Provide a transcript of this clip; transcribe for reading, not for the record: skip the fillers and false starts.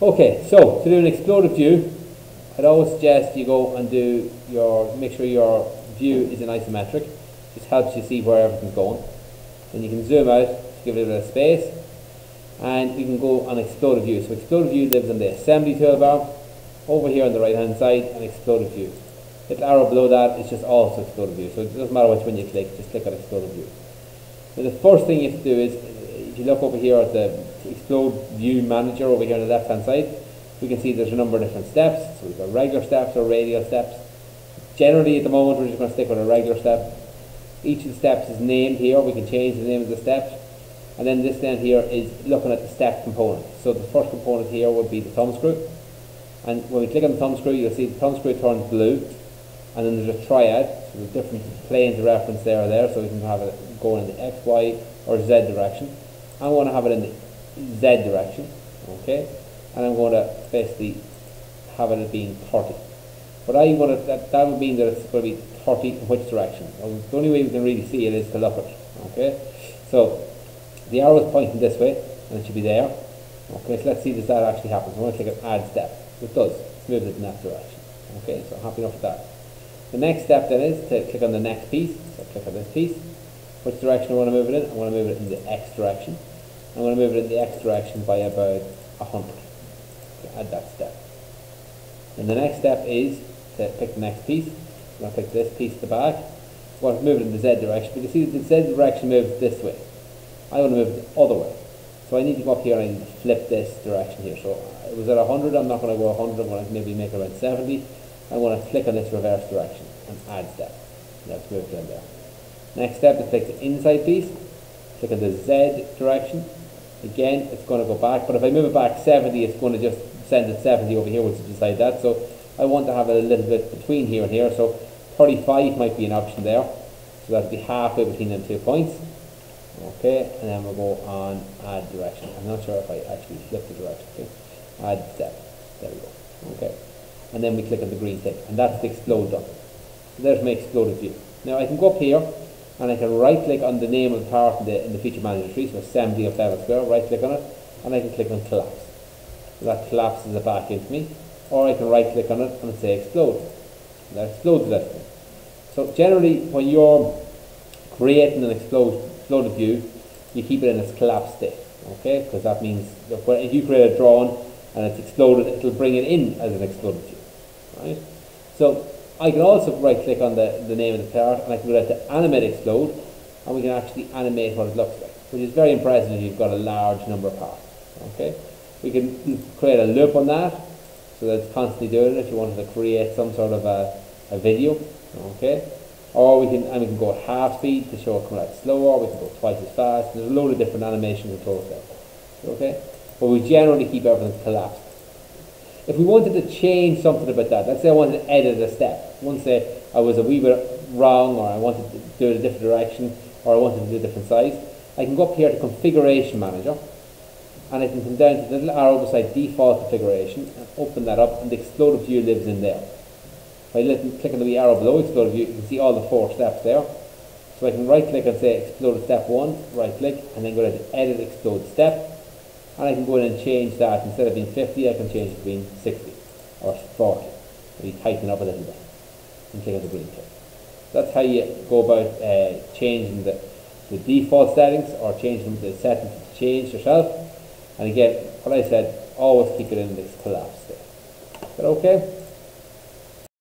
Okay, so to do an exploded view, I'd always suggest you go and make sure your view is in isometric. Just helps you see where everything's going. Then you can zoom out, give it a bit of space, and you can go on exploded view. So exploded view lives on the assembly toolbar, over here on the right hand side, and exploded view. Little arrow below that is just also exploded view. So it doesn't matter which one you click, just click on exploded view. So the first thing you have to do is, if you look over here at the explode view manager over here on the left hand side, we can see there's a number of different steps. So we've got regular steps or radial steps. Generally at the moment we're just going to stick with a regular step. Each of the steps is named here. We can change the name of the steps. And then this down here is looking at the step component. So the first component here would be the thumb screw. And when we click on the thumb screw, you'll see the thumb screw turns blue. And then there's a triad. So there's different planes of reference there. So we can have it going in the X, Y, or Z direction. I want to have it in the Z direction. Okay? And I'm going to basically have it as being 30. But that would mean that it's going to be 30 in which direction? Well, the only way we can really see it is to look at it. Okay? So the arrow is pointing this way, and it should be there. Okay, so let's see if that actually happens. I'm going to click on add step. It does. It's moved it in that direction. Okay, so I'm happy enough with that. The next step then is to click on the next piece. So click on this piece. Which direction I want to move it in? I want to move it in the X direction. I'm going to move it in the X direction by about 100. Add that step. And the next step is to pick the next piece. I'm going to pick this piece at the back. I want to move it in the Z direction. But you see the Z direction moves this way. I want to move it the other way. So I need to go up here and I need to flip this direction here. So it was at 100, I'm not going to go 100, I'm going to maybe make it around 70. I'm going to click on this reverse direction and add step. Let's move down there. Next step is click the inside piece. Click on the Z direction. Again, it's going to go back, but if I move it back 70, it's going to just send it 70 over here, which is beside that. So I want to have it a little bit between here and here. So 35 might be an option there. So that'll be halfway between them 2 points. Okay, and then we'll go on add direction. I'm not sure if I actually flip the direction. Okay, add step. There we go. Okay, and then we click on the green tick, and that's the explode done. So there's my exploded view. Now I can go up here and I can right click on the name of the part in the feature manager tree, so assembly of level square, right click on it, and I can click on collapse. So that collapses it back into me. Or I can right click on it and say explode. And that explodes that thing. So generally when you're creating an exploded view, you keep it in its collapsed state. Okay, because that means if you create a drawing and it's exploded, it'll bring it in as an exploded view. Right? So I can also right click on the name of the part and I can go down to animate explode, and we can actually animate what it looks like, which is very impressive if you've got a large number of parts. Okay, we can create a loop on that so that it's constantly doing it if you wanted to create some sort of a video. Okay, or we can go at half speed to show it coming out slower. We can go twice as fast. There's a load of different animation controls there. Okay, but we generally keep everything collapsed. If we wanted to change something about that, let's say I wanted to edit a step. I want to say I was a wee bit wrong, or I wanted to do it a different direction, or I wanted to do a different size. I can go up here to Configuration Manager, and I can come down to the little arrow beside Default Configuration and open that up, and the exploded view lives in there. If I click on the wee arrow below exploded view, you can see all the 4 steps there. So I can right click and say exploded step 1, right click, and then go down to edit explode step. And I can go in and change that. Instead of being 50, I can change it to being 60 or 40. Maybe tighten up a little bit and click on the green tick. That's how you go about changing the default settings, or changing the settings to change yourself. And again, what I said, always keep it in this collapse state. Is that okay?